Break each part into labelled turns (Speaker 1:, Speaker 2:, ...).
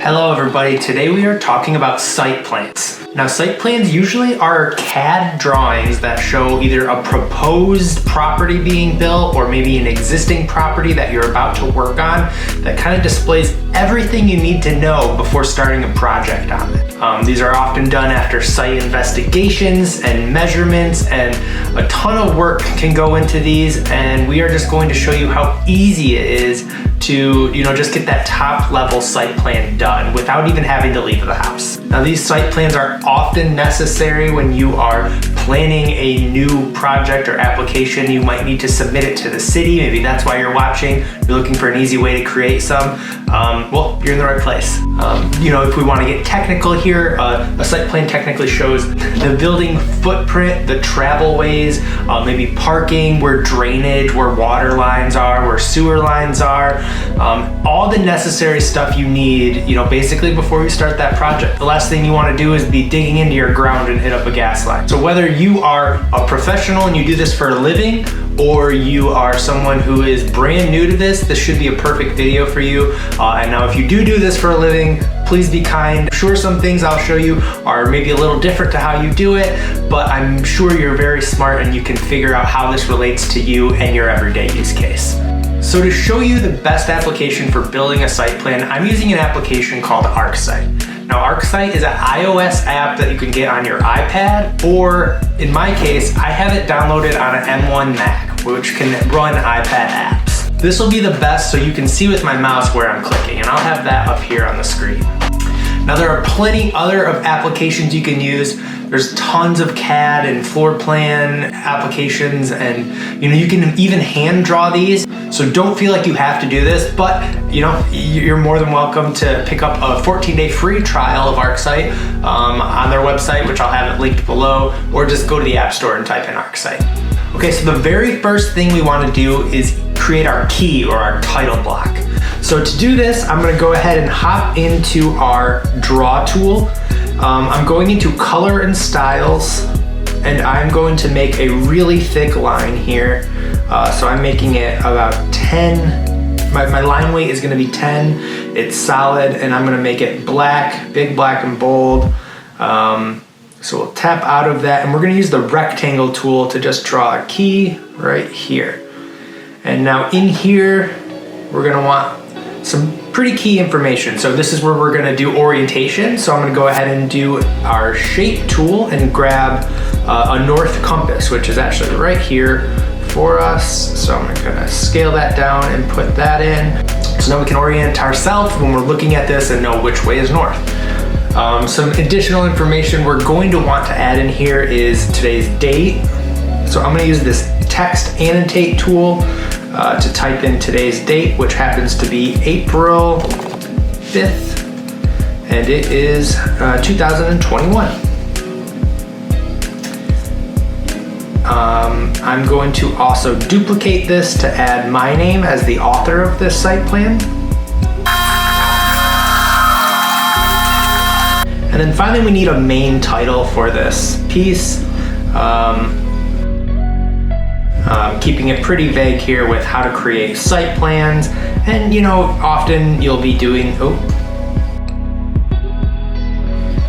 Speaker 1: Hello everybody, today we are talking about site plans. Now site plans usually are CAD drawings that show either a proposed property being built or maybe an existing property that you're about to work on that kind of displays everything you need to know before starting a project on it. These are often done after site investigations and measurements, and a ton of work can go into these, and we are just going to show you how easy it is to just get that top level site plan done without even having to leave the house. Now these site plans are often necessary when you are planning a new project or application. You might need to submit it to the city. Maybe that's why you're watching. You're looking for an easy way to create some. Well, you're in the right place. If we want to get technical here, a site plan technically shows the building footprint, the travel ways, maybe parking, where drainage, where water lines are, where sewer lines are, all the necessary stuff you need, basically before you start that project. The last thing you want to do is be digging into your ground and hit up a gas line. So whether you are a professional and you do this for a living, or you are someone who is brand new to this should be a perfect video for you. And now if you do this for a living, please be kind. I'm sure some things I'll show you are maybe a little different to how you do it, but I'm sure you're very smart and you can figure out how this relates to you and your everyday use case. So to show you the best application for building a site plan, I'm using an application called ArcSite. Now ArcSite is an iOS app that you can get on your iPad, or in my case, I have it downloaded on an M1 Mac, which can run iPad apps. This will be the best so you can see with my mouse where I'm clicking, and I'll have that up here on the screen. Now there are plenty other of applications you can use. There's tons of CAD and floor plan applications, and you can even hand draw these. So don't feel like you have to do this, but you're more than welcome to pick up a 14-day free trial of ArcSite on their website, which I'll have it linked below, or just go to the App Store and type in ArcSite. Okay, so the very first thing we want to do is create our key or our title block. So to do this, I'm going to go ahead and hop into our draw tool. I'm going into color and styles, and I'm going to make a really thick line here. So I'm making it about 10. My line weight is going to be 10. It's solid, and I'm going to make it black, big black and bold. So we'll tap out of that, and we're going to use the rectangle tool to just draw a key right here. And now in here, we're going to want some pretty key information. So this is where we're going to do orientation. So I'm going to go ahead and do our shape tool and grab a north compass, which is actually right here for us. So I'm going to scale that down and put that in. So now we can orient ourselves when we're looking at this and know which way is north. Some additional information we're going to want to add in here is today's date. So I'm going to use this text annotate tool to type in today's date, which happens to be April 5th, and it is 2021. I'm going to also duplicate this to add my name as the author of this site plan. And then finally we need a main title for this piece. Keeping it pretty vague here with how to create site plans, and often you'll be doing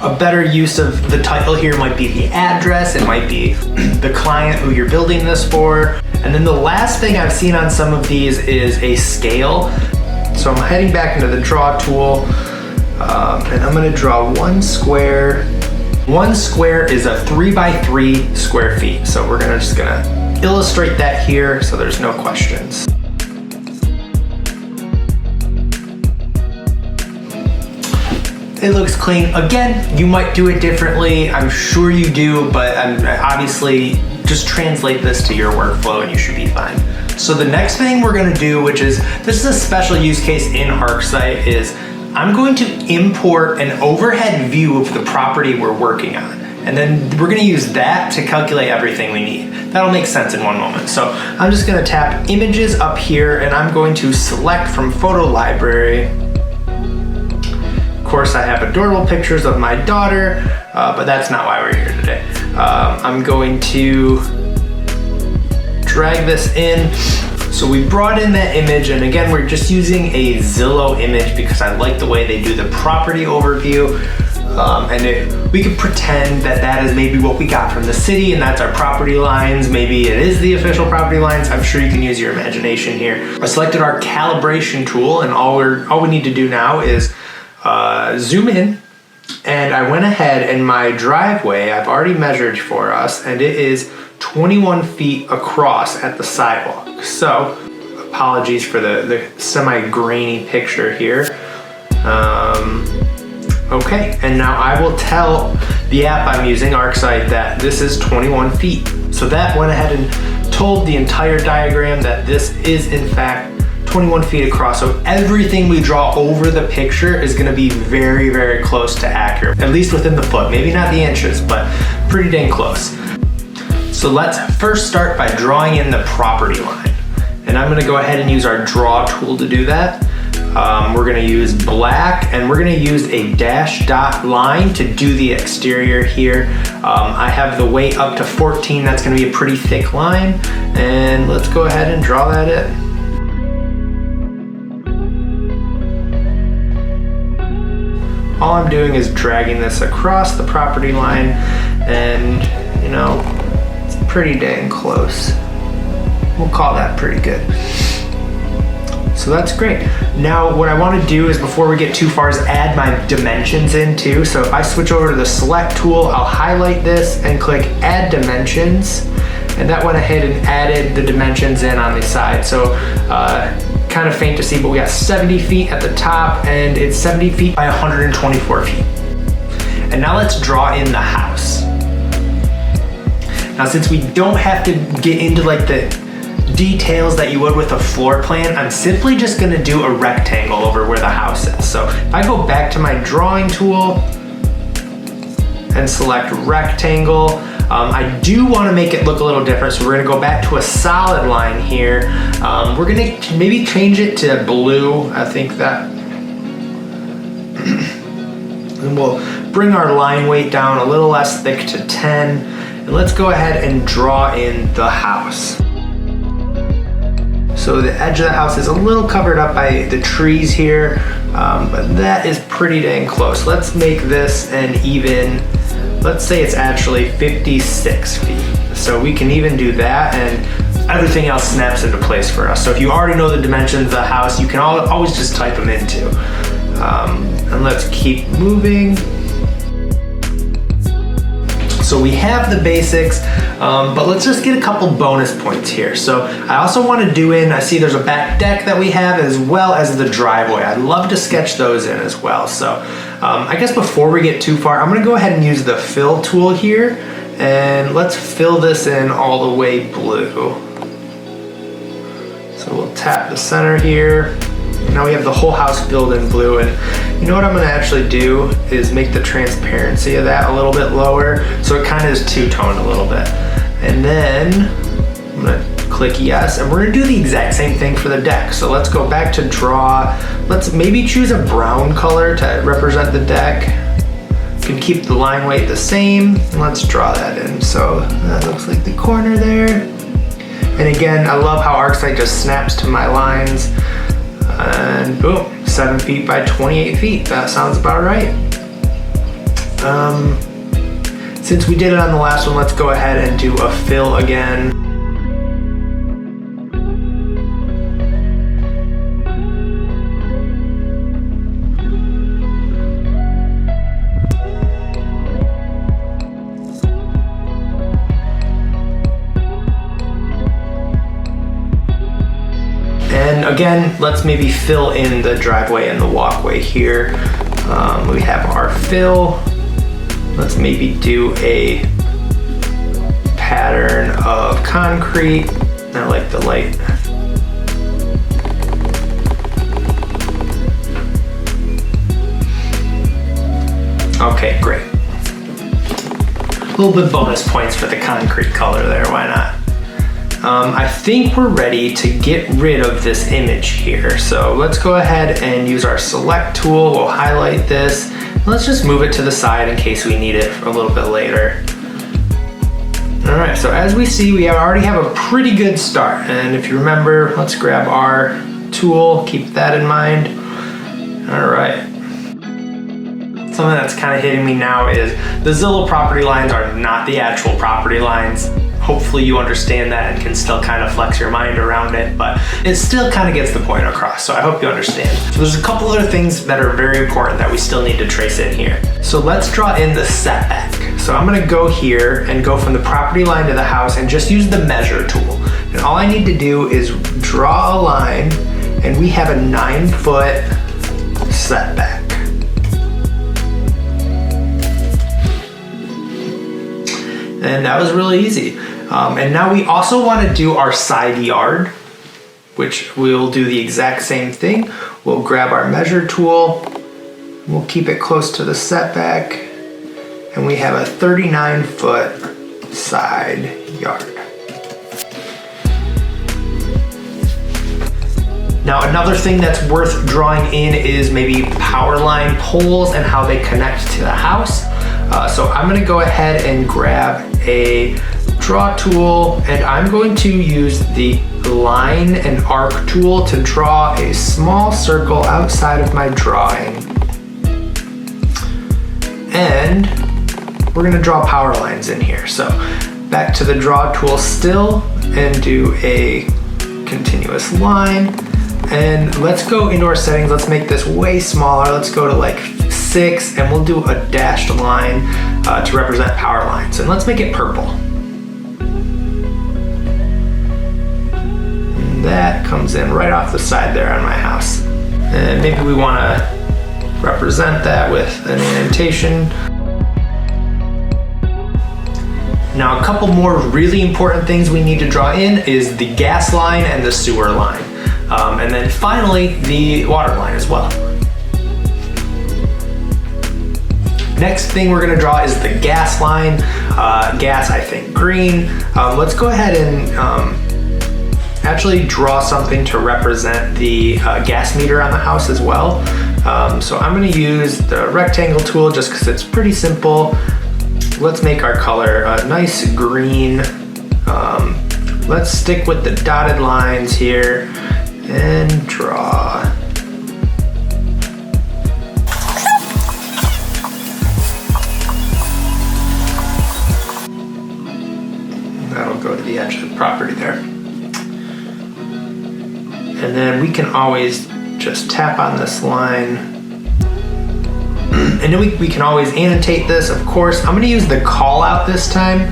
Speaker 1: a better use of the title here might be the address, it might be the client who you're building this for. And then the last thing I've seen on some of these is a scale. So I'm heading back into the draw tool, and I'm going to draw one square. One square is a 3 by 3 square feet. So we're just gonna illustrate that here so there's no questions. It looks clean. Again, you might do it differently. I'm sure you do, but obviously just translate this to your workflow and you should be fine. So the next thing we're gonna do, this is a special use case in ArcSite, is I'm going to import an overhead view of the property we're working on. And then we're gonna use that to calculate everything we need. That'll make sense in one moment. So I'm just gonna tap images up here, and I'm going to select from photo library. Of course, I have adorable pictures of my daughter, but that's not why we're here today. I'm going to drag this in. So we brought in that image, and again, we're just using a Zillow image because I like the way they do the property overview. We could pretend that that is maybe what we got from the city and that's our property lines. Maybe it is the official property lines. I'm sure you can use your imagination here. I selected our calibration tool, and all we need to do now is zoom in. And I went ahead, and my driveway, I've already measured for us, and it is 21 feet across at the sidewalk. So, apologies for the semi-grainy picture here. Okay, and now I will tell the app I'm using, ArcSight, that this is 21 feet. So that went ahead and told the entire diagram that this is in fact 21 feet across. So everything we draw over the picture is gonna be very, very close to accurate, at least within the foot. Maybe not the inches, but pretty dang close. So let's first start by drawing in the property line. And I'm gonna go ahead and use our draw tool to do that. We're gonna use black, and we're gonna use a dash dot line to do the exterior here. I have the weight up to 14. That's gonna be a pretty thick line. And let's go ahead and draw that in. All I'm doing is dragging this across the property line, and you know, it's pretty dang close. We'll call that pretty good. So that's great. Now what I want to do is, before we get too far, is add my dimensions in too. So if I switch over to the select tool, I'll highlight this and click add dimensions, and that went ahead and added the dimensions in on the side. So kind of faint to see, but we got 70 feet at the top, and it's 70 feet by 124 feet. And now let's draw in the house. Now since we don't have to get into like the details that you would with a floor plan, I'm simply just gonna do a rectangle over where the house is. So if I go back to my drawing tool and select rectangle, I do wanna make it look a little different. So we're gonna go back to a solid line here. We're gonna maybe change it to blue. I think that, and we'll bring our line weight down a little less thick to 10. And let's go ahead and draw in the house. So the edge of the house is a little covered up by the trees here, but that is pretty dang close. Let's make this an even, let's say it's actually 56 feet. So we can even do that, and everything else snaps into place for us. So if you already know the dimensions of the house, you can always just type them in too. And let's keep moving. So we have the basics, but let's just get a couple bonus points here. So I also want to do in, I see there's a back deck that we have, as well as the driveway. I'd love to sketch those in as well. So I guess before we get too far, I'm going to go ahead and use the fill tool here, and let's fill this in all the way blue. So we'll tap the center here. Now we have the whole house filled in blue, and you know what I'm gonna actually do is make the transparency of that a little bit lower, so it kind of is two-toned a little bit. And then I'm gonna click yes, and we're gonna do the exact same thing for the deck. So let's go back to draw. Let's maybe choose a brown color to represent the deck. You can keep the line weight the same, and let's draw that in. So that looks like the corner there. And again, I love how ArcSight just snaps to my lines. And boom, 7 feet by 28 feet. That sounds about right. Since we did it on the last one, let's go ahead and do a fill again. And again, let's maybe fill in the driveway and the walkway here. We have our fill. Let's maybe do a pattern of concrete. I like the light. Okay, great. A little bit bonus points for the concrete color there, why not? I think we're ready to get rid of this image here. So let's go ahead and use our select tool. We'll highlight this. Let's just move it to the side in case we need it a little bit later. All right, so as we see, we already have a pretty good start. And if you remember, let's grab our tool, keep that in mind. All right. Something that's kind of hitting me now is the Zillow property lines are not the actual property lines. Hopefully you understand that and can still kind of flex your mind around it, but it still kind of gets the point across, so I hope you understand. So there's a couple other things that are very important that we still need to trace in here. So let's draw in the setback. So I'm gonna go here and go from the property line to the house and just use the measure tool. And all I need to do is draw a line, and we have a 9-foot setback. And that was really easy. And now we also want to do our side yard, which we'll do the exact same thing. We'll grab our measure tool, we'll keep it close to the setback, and we have a 39-foot side yard. Now another thing that's worth drawing in is maybe power line poles and how they connect to the house. So I'm gonna go ahead and grab a draw tool, and I'm going to use the line and arc tool to draw a small circle outside of my drawing. And we're gonna draw power lines in here. So back to the draw tool still, and do a continuous line. And let's go into our settings. Let's make this way smaller. Let's go to like 6, and we'll do a dashed line to represent power lines. And let's make it purple. And that comes in right off the side there on my house. And maybe we want to represent that with an indentation. Now a couple more really important things we need to draw in is the gas line and the sewer line. And then finally, the water line as well. Next thing we're gonna draw is the gas line. Gas, I think green. Let's go ahead and actually draw something to represent the gas meter on the house as well. So I'm gonna use the rectangle tool just because it's pretty simple. Let's make our color a nice green. Let's stick with the dotted lines here and draw. That'll go to the edge of the property there. And then we can always just tap on this line. And then we can always annotate this, of course. I'm gonna use the call out this time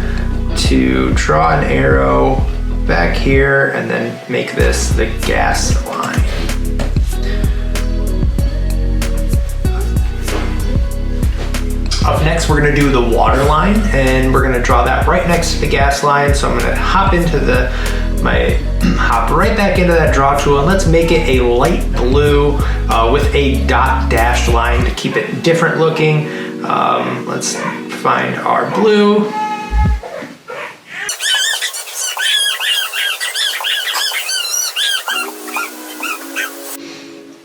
Speaker 1: to draw an arrow back here and then make this the gas line. Up next, we're gonna do the water line, and we're gonna draw that right next to the gas line. So I'm gonna hop into hop right back into that draw tool, and let's make it a light blue with a dot dashed line to keep it different looking. Let's find our blue.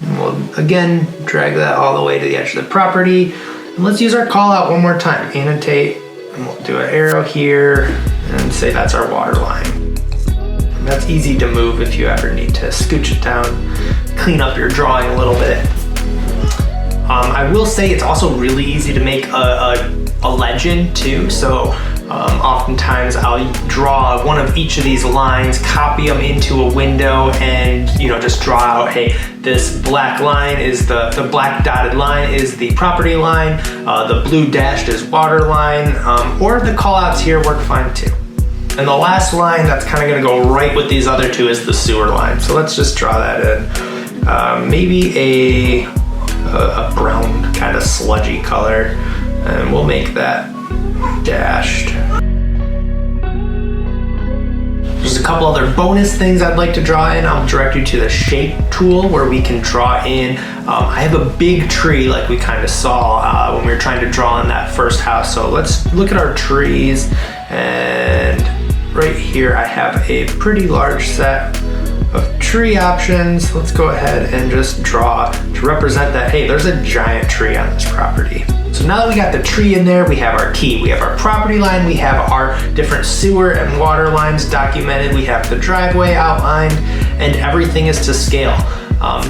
Speaker 1: And we'll again drag that all the way to the edge of the property. And let's use our call out one more time. Annotate, and we'll do an arrow here and say that's our water line. And that's easy to move if you ever need to scooch it down, clean up your drawing a little bit. I will say it's also really easy to make a legend too. So oftentimes I'll draw one of each of these lines, copy them into a window, and just draw out, hey, this black line is the black dotted line is the property line, the blue dashed is water line, or the call outs here work fine too. And the last line that's kind of gonna go right with these other two is the sewer line. So let's just draw that in. Maybe a brown kind of sludgy color, and we'll make that dashed. There's a couple other bonus things I'd like to draw in. I'll direct you to the shape tool where we can draw in. I have a big tree like we kind of saw when we were trying to draw in that first house. So let's look at our trees, and right here I have a pretty large set of tree options. Let's go ahead and just draw to represent that, hey, there's a giant tree on this property. So now that we got the tree in there, we have our key. We have our property line, we have our different sewer and water lines documented, we have the driveway outlined, and everything is to scale.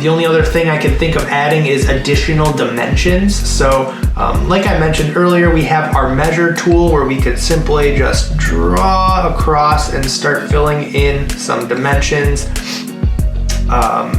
Speaker 1: The only other thing I can think of adding is additional dimensions. So like I mentioned earlier, we have our measure tool where we could simply just draw across and start filling in some dimensions.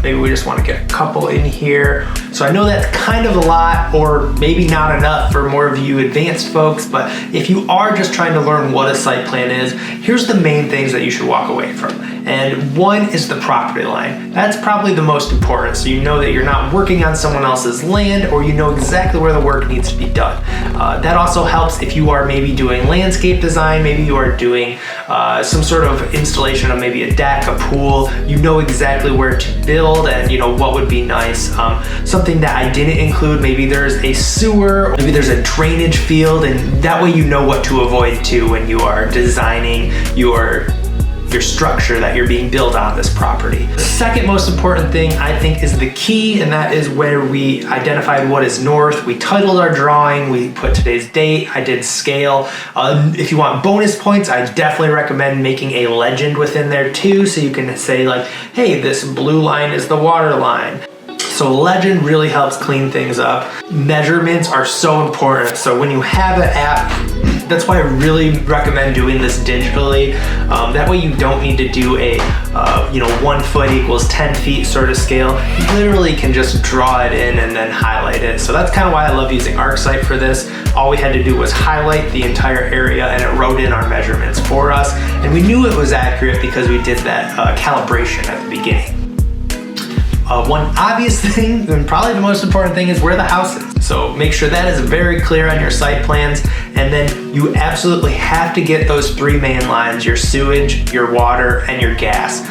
Speaker 1: Maybe we just want to get a couple in here. So I know that's kind of a lot, or maybe not enough for more of you advanced folks, but if you are just trying to learn what a site plan is, here's the main things that you should walk away from. And one is the property line. That's probably the most important, so you know that you're not working on someone else's land, or you know exactly where the work needs to be done. That also helps if you are maybe doing landscape design, maybe you are doing some sort of installation of maybe a deck, a pool. You know exactly where to build and you know what would be nice. Something that I didn't include, maybe there's a sewer, or maybe there's a drainage field, and that way you know what to avoid too when you are designing your structure that you're being built on this property. The second most important thing I think is the key, and that is where we identified what is north. We titled our drawing, we put today's date, I did scale. If you want bonus points, I definitely recommend making a legend within there too, so you can say like, hey, this blue line is the water line. So legend really helps clean things up. Measurements are so important. So when you have an app, that's why I really recommend doing this digitally. That way you don't need to do a 1 foot equals 10 feet sort of scale. You literally can just draw it in and then highlight it. So that's kind of why I love using ArcSight for this. All we had to do was highlight the entire area and it wrote in our measurements for us. And we knew it was accurate because we did that calibration at the beginning. One obvious thing, and probably the most important thing, is where the house is. So make sure that is very clear on your site plans, and then you absolutely have to get those 3 main lines: your sewage, your water, and your gas.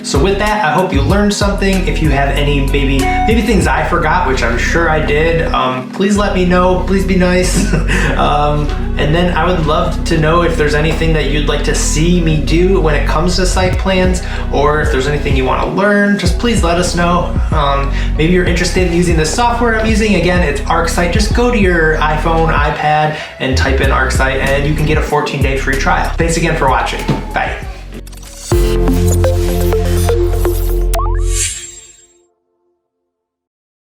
Speaker 1: So with that, I hope you learned something. If you have any maybe things I forgot, which I'm sure I did, please let me know. Please be nice. And then I would love to know if there's anything that you'd like to see me do when it comes to site plans, or if there's anything you want to learn, just please let us know. Maybe you're interested in using the software I'm using. Again, it's ArcSight. Just go to your iPhone, iPad, and type in ArcSight, and you can get a 14-day free trial. Thanks again for watching. Bye.